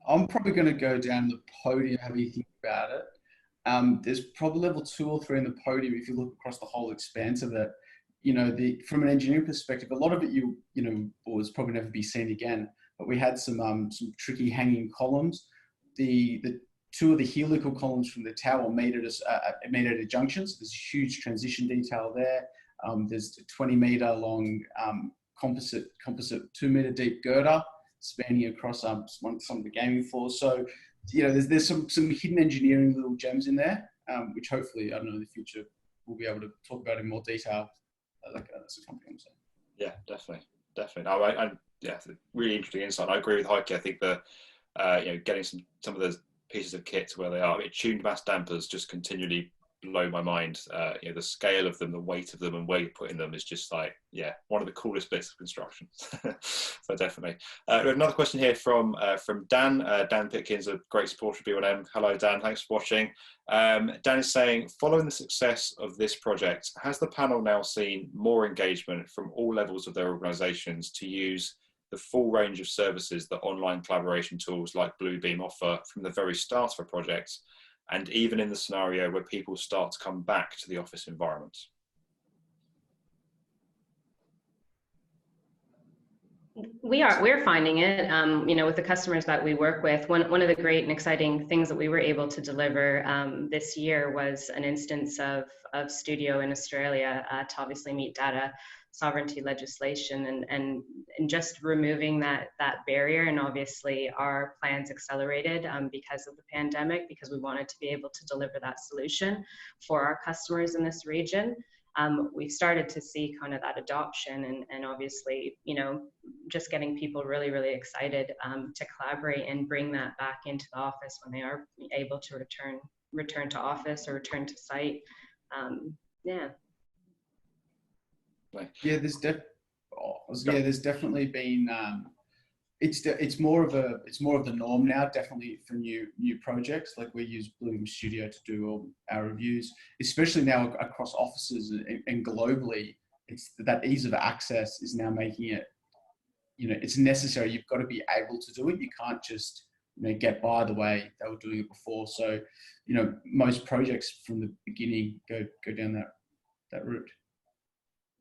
I'm probably going to go down the podium, have you think about it. There's probably level 2 or 3 in the podium if you look across the whole expanse of it. You know, from an engineering perspective, a lot of it you know will probably never be seen again. But we had some tricky hanging columns. The 2 of the helical columns from the tower made at a junction. So there's a huge transition detail there. There's a 20-meter long composite 2-meter deep girder spanning across some of the gaming floors. So, you know, there's some hidden engineering little gems in there, which hopefully, I don't know, in the future we'll be able to talk about in more detail. That's a company I'm saying. Yeah, definitely. Yeah, it's a really interesting insight. I agree with Heike. I think getting some of those pieces of kit to where they are. Tuned mass dampers just continually blow my mind. The scale of them, the weight of them, and where you're putting them is just like, one of the coolest bits of construction. So definitely. We have another question here from Dan. Dan Pitkins, a great supporter of B1M. Hello, Dan. Thanks for watching. Dan is saying, following the success of this project, has the panel now seen more engagement from all levels of their organisations to use the full range of services that online collaboration tools like Bluebeam offer from the very start of a project, and even in the scenario where people start to come back to the office environment? We're finding it, with the customers that we work with. One of the great and exciting things that we were able to deliver this year was an instance of Studio in Australia to obviously meet data sovereignty legislation and just removing that barrier. And obviously our plans accelerated because of the pandemic, because we wanted to be able to deliver that solution for our customers in this region. We've started to see kind of that adoption and obviously, just getting people really, really excited to collaborate and bring that back into the office when they are able to return to office or return to site. Yeah, there's definitely been. It's more of the norm now. Definitely for new projects, like we use Bluebeam Studio to do all our reviews, especially now across offices and globally. It's that ease of access is now making it. It's necessary. You've got to be able to do it. You can't just get by the way they were doing it before. So, most projects from the beginning go down that route.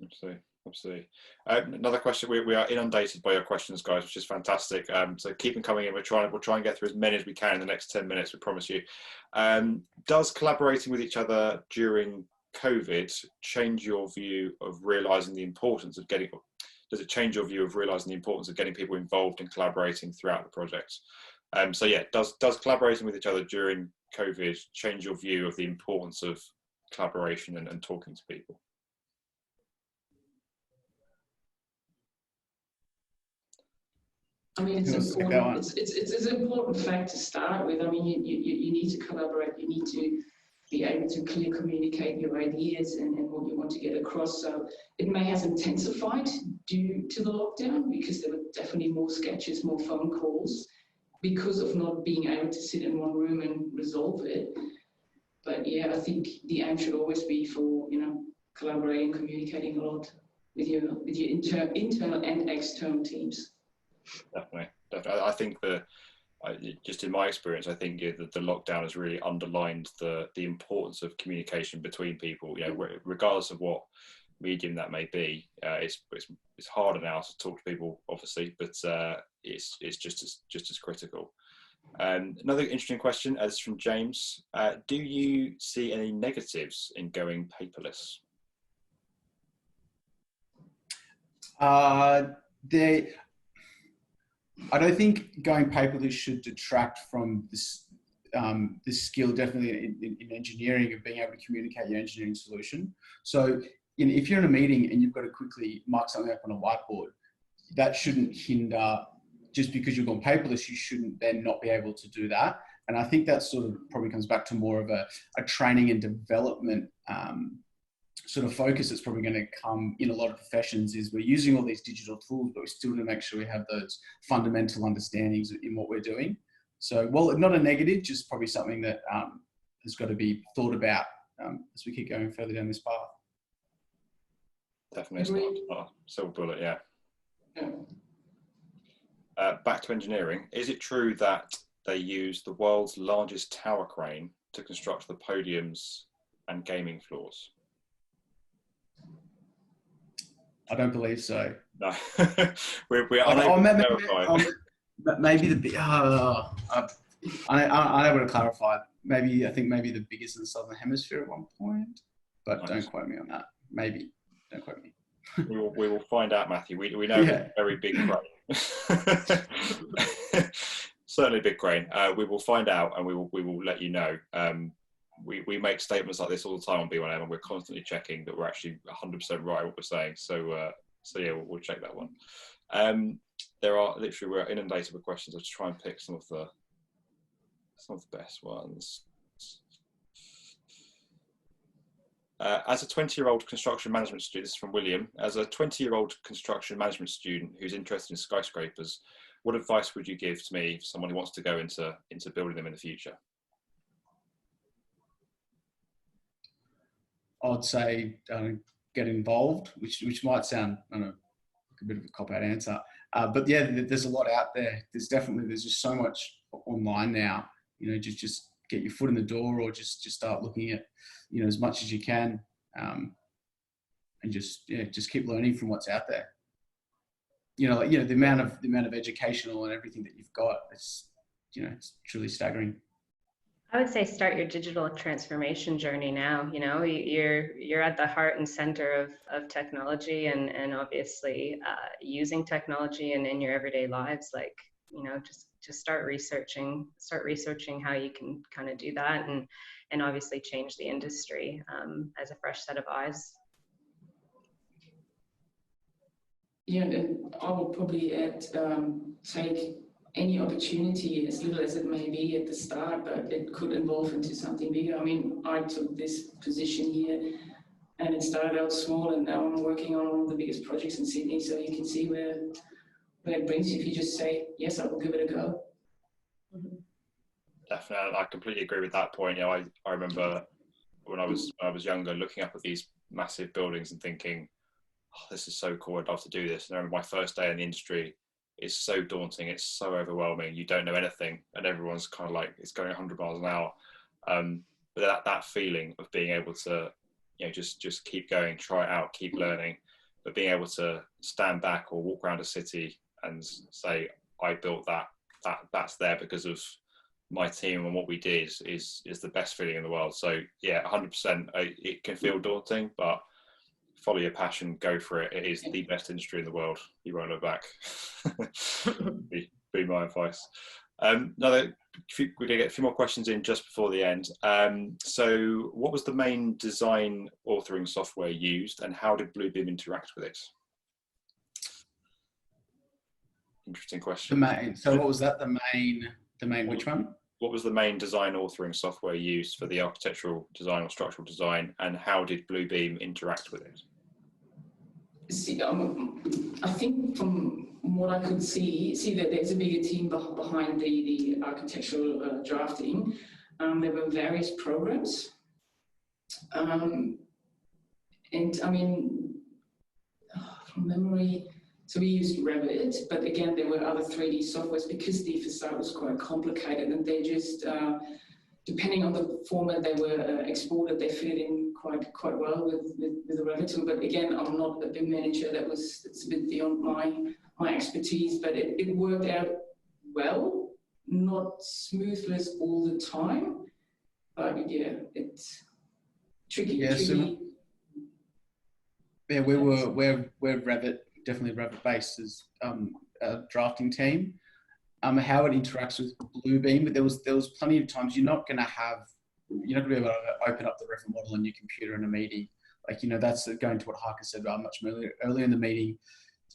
Absolutely. Another question. We are inundated by your questions, guys, which is fantastic. So keep them coming in. We'll try and get through as many as we can in the next 10 minutes. We promise you. Does collaborating with each other during COVID change your view of realizing the importance of getting? Does it change your view of realizing the importance of getting people involved and collaborating throughout the project? Does collaborating with each other during COVID change your view of the importance of collaboration and talking to people? I mean, it's important. It's an important fact to start with. I mean, you need to collaborate. You need to be able to clearly communicate your ideas and what you want to get across. So it may have intensified due to the lockdown because there were definitely more sketches, more phone calls because of not being able to sit in one room and resolve it. But yeah, I think the aim should always be for, collaborating, communicating a lot with your internal and external teams. Definitely. I think just in my experience, I think the lockdown has really underlined the importance of communication between people. You know, regardless of what medium that may be, it's harder now to talk to people, obviously, but it's just as critical. Another interesting question is from James. Do you see any negatives in going paperless? I don't think going paperless should detract from this skill, definitely in engineering, of being able to communicate your engineering solution. So if you're in a meeting and you've got to quickly mark something up on a whiteboard, that shouldn't hinder, just because you've gone paperless, you shouldn't then not be able to do that. And I think that sort of probably comes back to more of a training and development sort of focus that's probably going to come in a lot of professions. Is we're using all these digital tools, but we still need to make sure we have those fundamental understandings in what we're doing. So, well, not a negative, just probably something that has got to be thought about as we keep going further down this path. Definitely, it's not a silver bullet, yeah. Back to engineering. Is it true that they use the world's largest tower crane to construct the podiums and gaming floors? I don't believe so. No, we're unable to verify. Maybe the unable to clarify. I think maybe the biggest in the Southern Hemisphere at one point, but nice. Don't quote me on that. Maybe, don't quote me. We will find out, Matthew. We know it's a very big crane. Certainly a big crane. We will find out, and we will let you know. We make statements like this all the time on B1M, and we're constantly checking that we're actually 100% right what we're saying. So yeah, we'll check that one. We're inundated with questions. I'll just try and pick some of the best ones. As a 20-year-old construction management student, this is from William. As a 20-year-old construction management student who's interested in skyscrapers, what advice would you give to me, someone who wants to go into building them in the future? I'd say get involved, which might sound, I don't know, like a bit of a cop-out answer. But yeah, there's a lot out there. There's just so much online now. You know, just get your foot in the door, or just start looking at, you know, as much as you can, and just keep learning from what's out there. The amount of educational and everything that you've got, it's truly staggering. I would say start your digital transformation journey now. You know, you're at the heart and center of technology, and obviously using technology and in your everyday lives. Like, you know, just start researching how you can kind of do that, and obviously change the industry as a fresh set of eyes. Yeah, and I will probably add, take any opportunity, as little as it may be at the start, but it could evolve into something bigger. I mean, I took this position here and it started out small, and now I'm working on one of the biggest projects in Sydney, so you can see where it brings you if you just say, yes, I will give it a go. Definitely, I completely agree with that point. You know, I remember when I was younger, looking up at these massive buildings and thinking, oh, this is so cool, I'd love to do this. And I remember my first day in the industry, it's so daunting, it's so overwhelming, you don't know anything, and everyone's kind of like, it's going 100 miles an hour. But that feeling of being able to, you know, just keep going, try it out, keep learning, but being able to stand back or walk around a city and say, I built that's there because of my team and what we did is the best feeling in the world. So yeah, 100%. It can feel daunting, but follow your passion, go for it. It is the best industry in the world. You won't look back. be my advice. We're going to get a few more questions in just before the end. So what was the main design authoring software used, and how did Bluebeam interact with it? Interesting question. So what was that? The main which one? What was the main design authoring software used for the architectural design or structural design, and how did Bluebeam interact with it? See, I think from what I could see that there's a bigger team behind the architectural drafting. There were various programs, and I mean, from memory. So we used Revit, but again, there were other 3D softwares because the facade was quite complicated, and they just, depending on the format they were exported, they fit in quite well with the Revit tool. But again, I'm not a BIM manager. It's a bit beyond my expertise, but it worked out well, not smoothless all the time, but yeah, it's tricky. Yeah, tricky. Yeah, we're Revit, definitely Revit based as a drafting team. How it interacts with Bluebeam, but there was plenty of times you're not going to be able to open up the Revit model on your computer in a meeting. Like, that's going to what Harker said about much earlier in the meeting.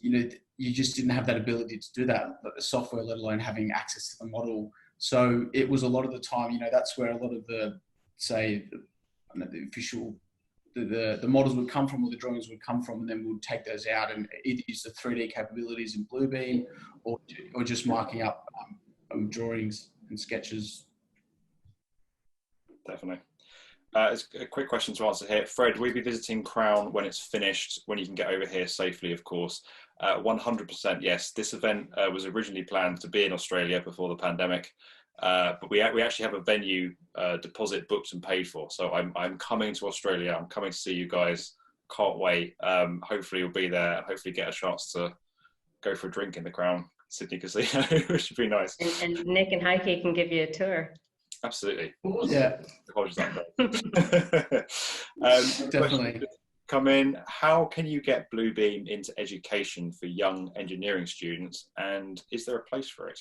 You just didn't have that ability to do that, like the software, let alone having access to the model. So it was a lot of the time, that's where a lot of the, say, the official, the models would come from, or the drawings would come from, and then we'll take those out and either use the 3D capabilities in Bluebeam or just marking up drawings and sketches. Definitely. It's a quick question to answer here. Fred, will you be visiting Crown when it's finished, when you can get over here safely, of course? 100% yes. This event was originally planned to be in Australia before the pandemic, but we actually have a venue deposit booked and paid for. So I'm coming to Australia. I'm coming to see you guys. Can't wait. Hopefully you'll be there and hopefully get a chance to go for a drink in the Crown Sydney Casino, which would be nice. And Nick and Heike can give you a tour. Absolutely. Yeah. Definitely. Come in. How can you get Bluebeam into education for young engineering students, and is there a place for it?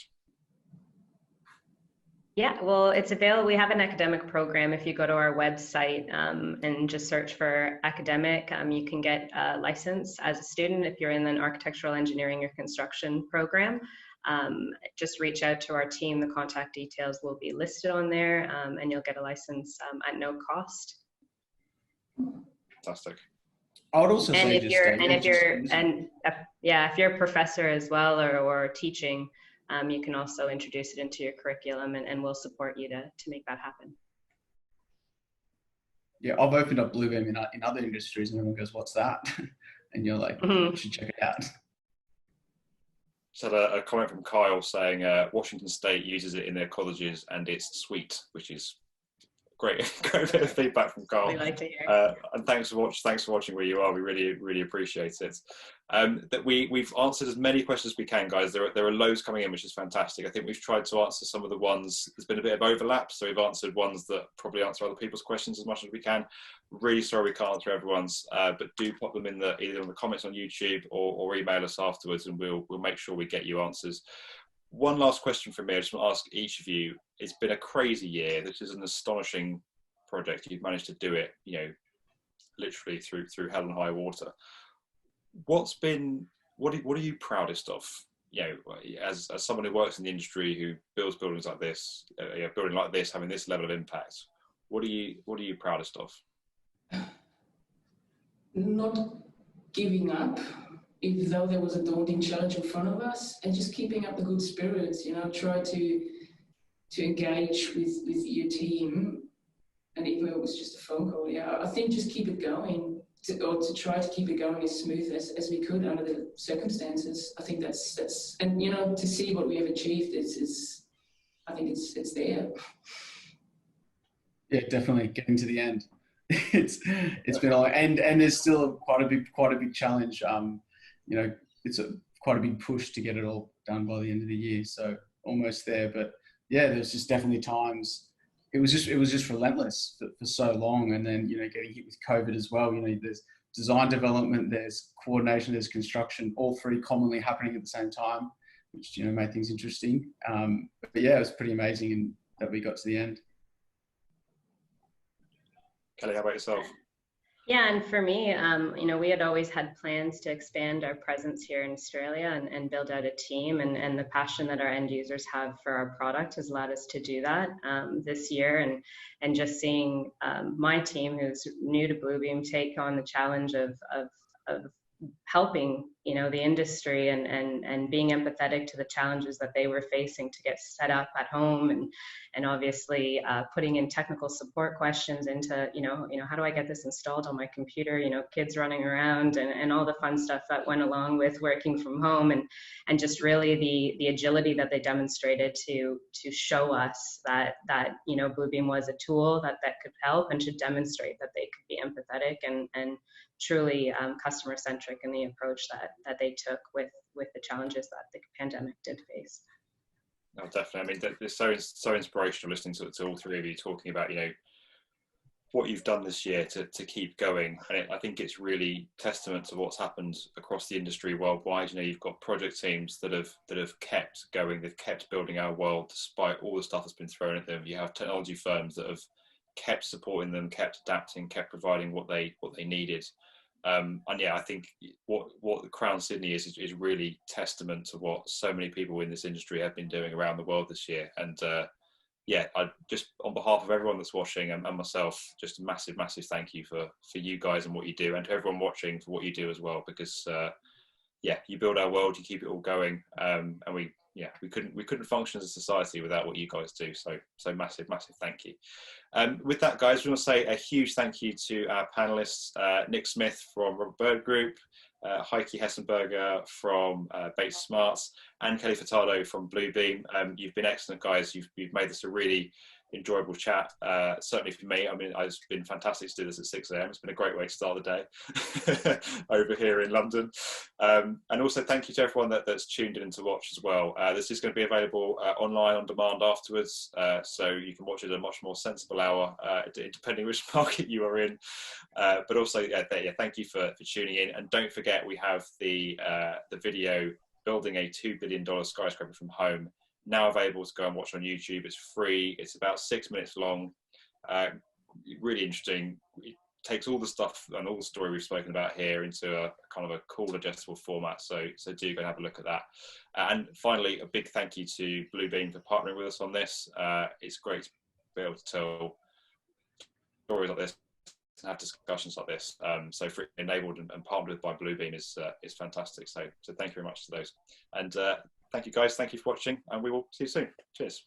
Yeah, well, it's available. We have an academic program. If you go to our website and just search for academic, you can get a license as a student if you're in an architectural engineering or construction program. Just reach out to our team. The contact details will be listed on there, and you'll get a license at no cost. Fantastic. I would also say if you're a professor as well or teaching, you can also introduce it into your curriculum, and we'll support you to make that happen. Yeah, I've opened up Bluebeam in other industries, and everyone goes, "What's that?" And you're like, "You should check it out." Just had a comment from Kyle saying Washington State uses it in their colleges and it's sweet, which is great bit of feedback from Kyle. We like to hear. And thanks for watching where you are. We really appreciate it. That we've answered as many questions as we can, guys. There are loads coming in, which is fantastic. I think we've tried to answer some of the ones. There's been a bit of overlap, so we've answered ones that probably answer other people's questions as much as we can. Really sorry we can't answer everyone's, but do pop them in either in the comments on YouTube or email us afterwards, and we'll make sure we get you answers. One last question from me. I just want to ask each of you. It's been a crazy year. This is an astonishing project. You've managed to do it, literally through hell and high water. What are you proudest of? As someone who works in the industry, who builds buildings like this, building like this, having this level of impact. What are you proudest of? Not giving up, even though there was a daunting challenge in front of us, and just keeping up the good spirits. Try to engage with your team, and even though it was just a phone call, I think just keep it going, to try to keep it going as smooth as we could under the circumstances. I think that's and to see what we have achieved I think it's there. Yeah, definitely getting to the end. It's been a long, and there's still quite a big challenge. It's quite a big push to get it all done by the end of the year. So almost there, but yeah, there's just definitely times it was just relentless for so long, and then getting hit with COVID as well. There's design development, there's coordination, there's construction, all three commonly happening at the same time, which made things interesting. But yeah, it was pretty amazing that we got to the end. Kelly, how about yourself? Yeah, and for me, we had always had plans to expand our presence here in Australia and build out a team, and the passion that our end users have for our product has allowed us to do that this year, and just seeing my team, who's new to Bluebeam, take on the challenge of helping, you know, the industry and being empathetic to the challenges that they were facing to get set up at home, and obviously putting in technical support questions into, you know, how do I get this installed on my computer, you know, kids running around and all the fun stuff that went along with working from home, and just really the agility that they demonstrated to show us that you know, Bluebeam was a tool that could help, and to demonstrate that they could be empathetic and truly customer centric in the approach that they took with the challenges that the pandemic did face. No, definitely. I mean, it's so inspirational listening to all three of you talking about, you know, what you've done this year to keep going. And I think it's really testament to what's happened across the industry worldwide. You know, you've got project teams that have kept going, they've kept building our world despite all the stuff that's been thrown at them. You have technology firms that have kept supporting them, kept adapting, kept providing what they needed. And yeah, I think what the Crown Sydney is really testament to what so many people in this industry have been doing around the world this year. And yeah, I just, on behalf of everyone that's watching and myself, just a massive thank you for you guys and what you do, and to everyone watching for what you do as well, because yeah, you build our world, you keep it all going, and we couldn't function as a society without what you guys do. So massive thank you. With that, guys, we want to say a huge thank you to our panelists, Nick Smith from Robert Bird Group, Heike Hessenberger from Bates Smarts, and Kelly Furtado from Bluebeam. You've been excellent, guys. You've made this a really enjoyable chat. Certainly for me, I mean, it's been fantastic to do this at 6 a.m. It's been a great way to start the day over here in London. And also thank you to everyone that's tuned in to watch as well. This is going to be available online on demand afterwards, so you can watch it at a much more sensible hour, depending which market you are in. But also, thank you for tuning in. And don't forget, we have the video building a $2 billion skyscraper from home, now available to go and watch on YouTube. It's free. It's about 6 minutes long. Really interesting. It takes all the stuff and all the story we've spoken about here into a kind of a cool, adjustable format. So do go and have a look at that. And finally, a big thank you to Bluebeam for partnering with us on this. It's great to be able to tell stories like this and have discussions like this. So for enabled and partnered with by Bluebeam is fantastic. So thank you very much to those. And thank you, guys. Thank you for watching, and we will see you soon. Cheers.